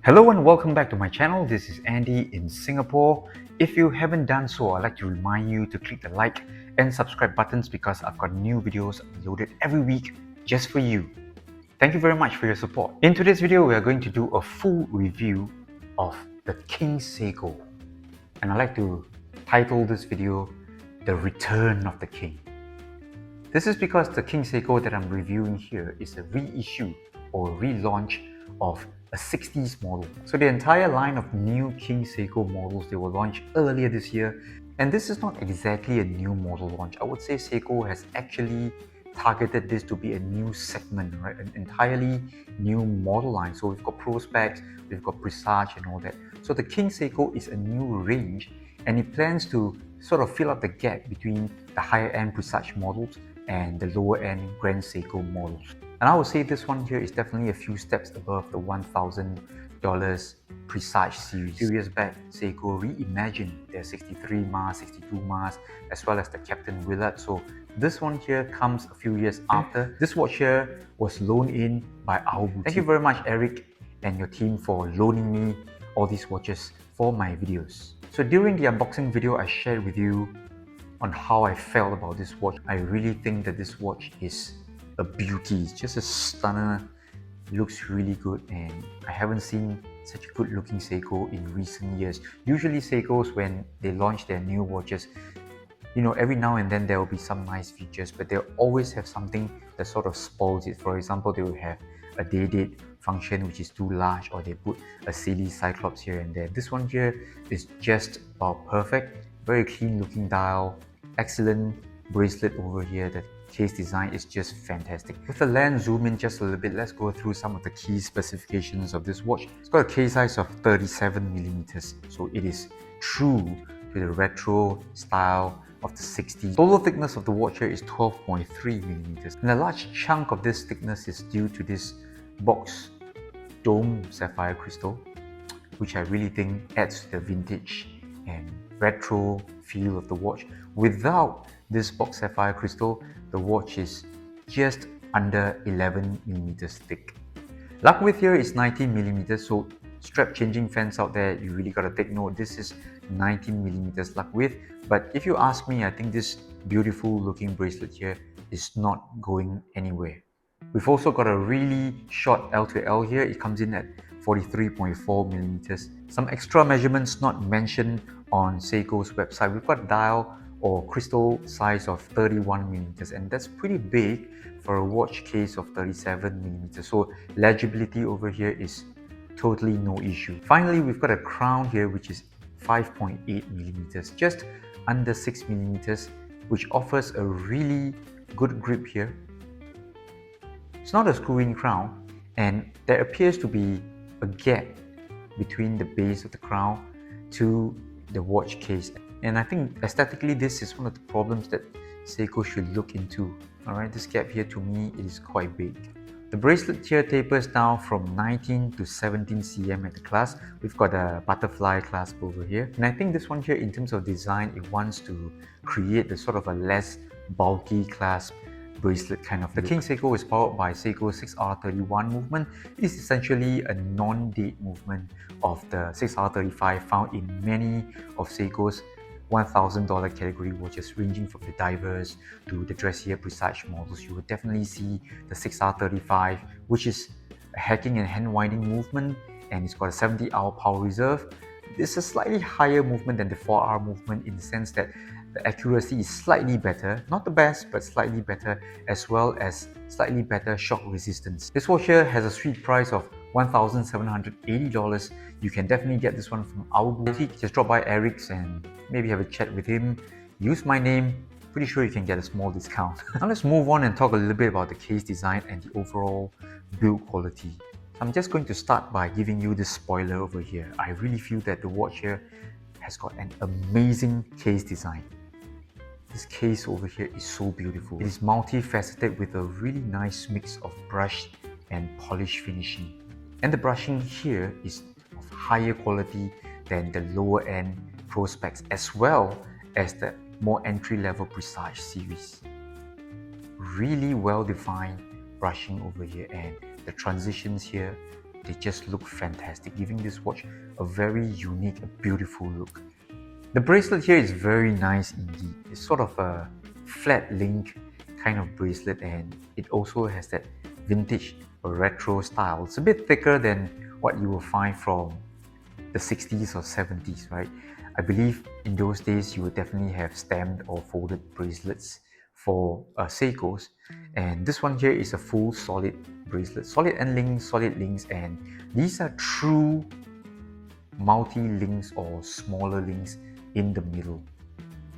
Hello and welcome back to my channel. This is Andy in Singapore. If you haven't done so, I'd like to remind you to click the like and subscribe buttons because I've got new videos uploaded every week just for you. Thank you very much for your support. In today's video, we are going to do a full review of the King Seiko. And I'd like to title this video, The Return of the King. This is because the King Seiko that I'm reviewing here is a reissue or relaunch of a 60s model. So the entire line of new King Seiko models, they were launched earlier this year, and this is not exactly a new model launch. I would say Seiko has actually targeted this to be a new segment, right? An entirely new model line. So we've got Pro Specs, we've got Presage and all that. So the King Seiko is a new range, and it plans to sort of fill up the gap between the higher end Presage models and the lower end Grand Seiko models. And I would say this one here is definitely a few steps above the $1,000 Presage series. A few years back, Seiko reimagined their 63 Mars, 62 Mars, as well as the Captain Willard. So this one here comes a few years after. This watch here was loaned in by our boutique. Thank you very much, Eric and your team, for loaning me all these watches for my videos. So during the unboxing video, I shared with you on how I felt about this watch. I really think that this watch is a beauty. It's just a stunner. It looks really good, and I haven't seen such a good looking Seiko in recent years. Usually Seikos, when they launch their new watches, you know, every now and then there will be some nice features, but they'll always have something that sort of spoils it. For example, they will have a day date function which is too large, or they put a silly cyclops here and there. This one here is just about perfect. Very clean looking dial, excellent bracelet over here. The case design is just fantastic. With the lens zoom in just a little bit, let's go through some of the key specifications of this watch. It's got a case size of 37mm, so it is true to the retro style of the 60s. Total thickness of the watch here is 12.3mm, and a large chunk of this thickness is due to this box dome sapphire crystal, which I really think adds to the vintage and retro feel of the watch. Without this box sapphire crystal, the watch is just under 11mm thick. Lug width here is 19mm, so strap changing fans out there, you really gotta take note. This is 19mm lug width, but if you ask me, I think this beautiful looking bracelet here is not going anywhere. We've also got a really short L to L here. It comes in at 43.4mm. Some extra measurements not mentioned on Seiko's website. We've got a dial or crystal size of 31mm, and that's pretty big for a watch case of 37mm. So legibility over here is totally no issue. Finally, we've got a crown here which is 5.8mm, just under 6mm, which offers a really good grip here. It's not a screw-in crown, and there appears to be a gap between the base of the crown to the watch case. And I think aesthetically this is one of the problems that Seiko should look into. Alright, this gap here, to me, it is quite big. The bracelet here tapers down from 19 to 17 cm at the clasp. We've got a butterfly clasp over here. And I think this one here, in terms of design, it wants to create the sort of a less bulky clasp bracelet kind of. The King Seiko is powered by Seiko's 6R31 movement. It is essentially a non-date movement of the 6R35 found in many of Seiko's $1,000 category watches, ranging from the divers to the dressier Presage models. You will definitely see the 6R35, which is a hacking and hand winding movement, and it's got a 70-hour power reserve. This is a slightly higher movement than the 4R movement in the sense that the accuracy is slightly better, not the best, but slightly better, as well as slightly better shock resistance. This watch here has a sweet price of $1,780. You can definitely get this one from our boutique. Just drop by Eric's and maybe have a chat with him. Use my name. Pretty sure you can get a small discount. Now let's move on and talk a little bit about the case design and the overall build quality. I'm just going to start by giving you this spoiler over here. I really feel that the watch here has got an amazing case design. This case over here is so beautiful. It is multifaceted with a really nice mix of brushed and polished finishing. And the brushing here is of higher quality than the lower end Pro Specs, as well as the more entry-level Presage series. Really well defined brushing over here, and the transitions here they just look fantastic, giving this watch a very unique, beautiful look. The bracelet here is very nice indeed. It's sort of a flat link kind of bracelet, and it also has that vintage or retro style. It's a bit thicker than what you will find from the 60s or 70s, right? I believe in those days you would definitely have stamped or folded bracelets for Seikos, and this one here is a full solid bracelet, solid end links, solid links, and these are true multi-links or smaller links in the middle.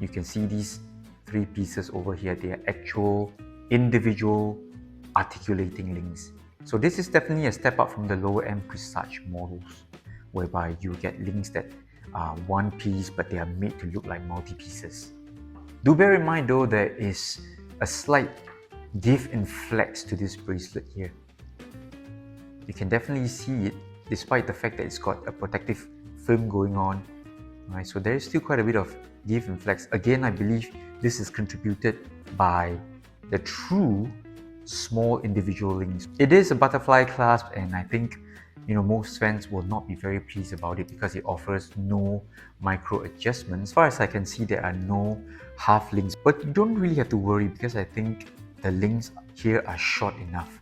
You can see these three pieces over here. They are actual individual articulating links. So this is definitely a step up from the lower end Presage models, whereby you get links that are one piece but they are made to look like multi-pieces. Do bear in mind though, there is a slight give and flex to this bracelet here. You can definitely see it despite the fact that it's got a protective film going on. Right, so there is still quite a bit of give and flex. Again, I believe this is contributed by the true small individual links. It is a butterfly clasp, and I think most fans will not be very pleased about it because it offers no micro adjustments. As far as I can see, there are no half links, but you don't really have to worry because I think the links here are short enough.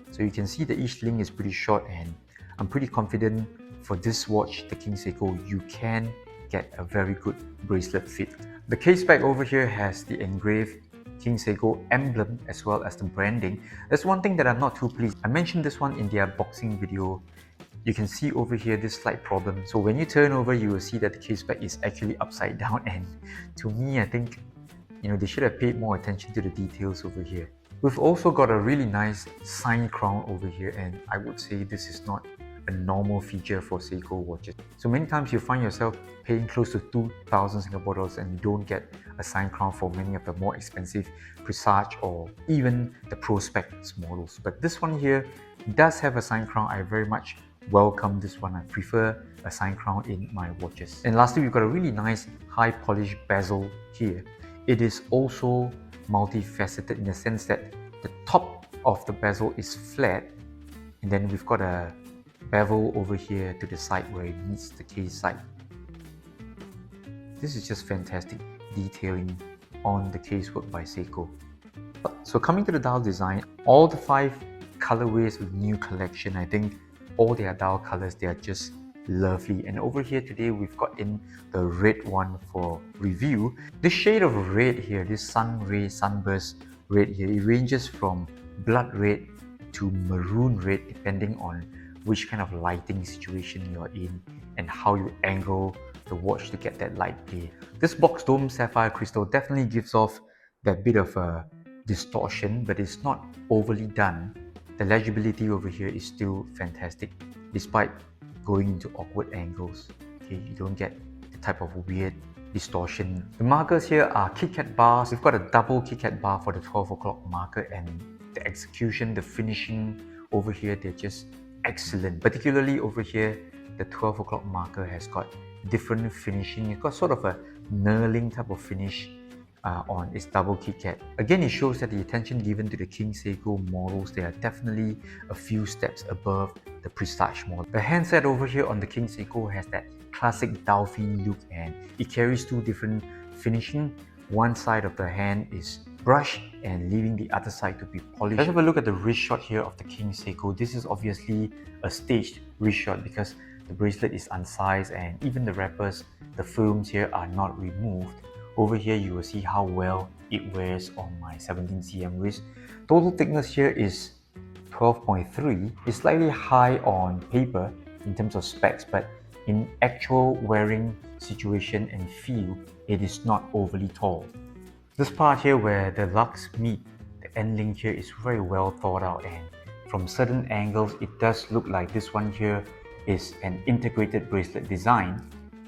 So you can see that each link is pretty short, and I'm pretty confident for this watch, the King Seiko, you can get a very good bracelet fit. The case back over here has the engraved King Seiko emblem as well as the branding. That's one thing that I'm not too pleased. I mentioned this one in the unboxing video. You can see over here this slight problem. So when you turn over, you will see that the case back is actually upside down, and to me, I think they should have paid more attention to the details over here. We've also got a really nice sign crown over here, and I would say this is not a normal feature for Seiko watches. So many times you find yourself paying close to 2,000 Singapore dollars and you don't get a sign crown for many of the more expensive Presage or even the Pro Specs models. But this one here does have a sign crown. I very much welcome this one. I prefer a sign crown in my watches. And lastly, we've got a really nice high polished bezel here. It is also multifaceted in the sense that the top of the bezel is flat, and then we've got a bevel over here to the side where it meets the case side. This is just fantastic detailing on the casework by Seiko. So coming to the dial design, all the 5 colorways with new collection, I think all their dial colors, they are just lovely. And over here today we've got in the red one for review. This shade of red here, this sunburst red here, it ranges from blood red to maroon red depending on which kind of lighting situation you're in and how you angle the watch to get that light play. This box dome sapphire crystal definitely gives off that bit of a distortion, but it's not overly done. The legibility over here is still fantastic despite going into awkward angles. Okay, you don't get the type of weird distortion. The markers here are KitKat bars. We've got a double KitKat bar for the 12 o'clock marker, and the execution, the finishing over here, they're just excellent. Particularly over here, the 12 o'clock marker has got different finishing. It's got sort of a knurling type of finish on its double KitKat. Again, it shows that the attention given to the King Seiko models, they are definitely a few steps above the Prestige model. The handset over here on the King Seiko has that classic Dauphine look, and it carries 2 different finishing. One side of the hand is brushed and leaving the other side to be polished. Let's have a look at the wrist shot here of the King Seiko. This is obviously a staged wrist shot because the bracelet is unsized and even the wrappers, the films here are not removed. Over here you will see how well it wears on my 17cm wrist. Total thickness here is 12.3. It's slightly high on paper in terms of specs, but in actual wearing situation and feel, it is not overly tall. This part here where the lugs meet, the end link here is very well thought out, and from certain angles it does look like this one here is an integrated bracelet design,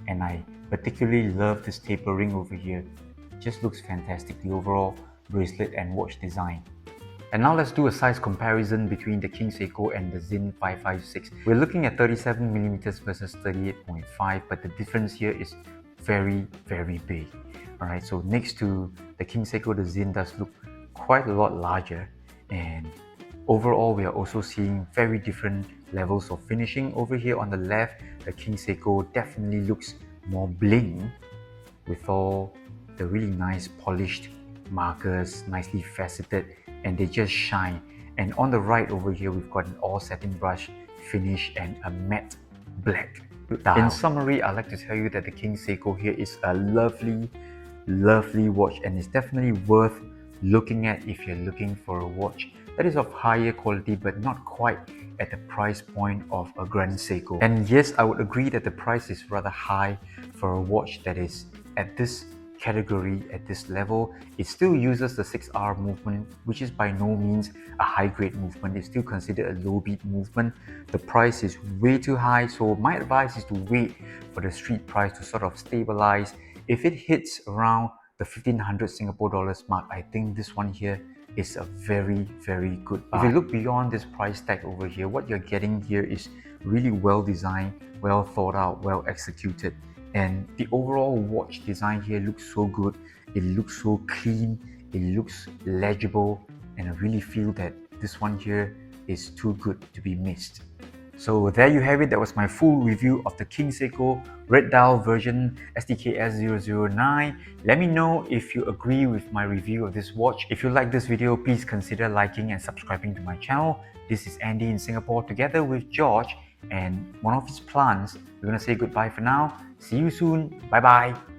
and I particularly love this tapering over here. It just looks fantastic, the overall bracelet and watch design. And now let's do a size comparison between the King Seiko and the Zin 556. We're looking at 37mm versus 38.5, but the difference here is very, very big. Alright, so next to the King Seiko, the Zin does look quite a lot larger, and Overall, we are also seeing very different levels of finishing. Over here on the left, the King Seiko definitely looks more bling with all the really nice polished markers, nicely faceted, and they just shine. And on the right over here, we've got an all satin brush finish and a matte black dial. In summary, I'd like to tell you that the King Seiko here is a lovely watch, and it's definitely worth looking at if you're looking for a watch that is of higher quality but not quite at the price point of a Grand Seiko. And yes, I would agree that the price is rather high for a watch that is at this category, at this level. It still uses the 6R movement, which is by no means a high-grade movement. It's still considered a low-beat movement. The price is way too high, so my advice is to wait for the street price to sort of stabilize. If it hits around the 1500 Singapore dollars mark, I think this one here is a very good buy. If you look beyond this price tag over here, what you're getting here is really well designed, well thought out, well executed. And the overall watch design here looks so good. It looks so clean, it looks legible, and I really feel that this one here is too good to be missed. So there you have it. That was my full review of the King Seiko red dial version SDKS009. Let me know if you agree with my review of this watch. If you like this video, please consider liking and subscribing to my channel. This is Andy in Singapore together with George and one of his plants. We're gonna say goodbye for now. See you soon. Bye bye.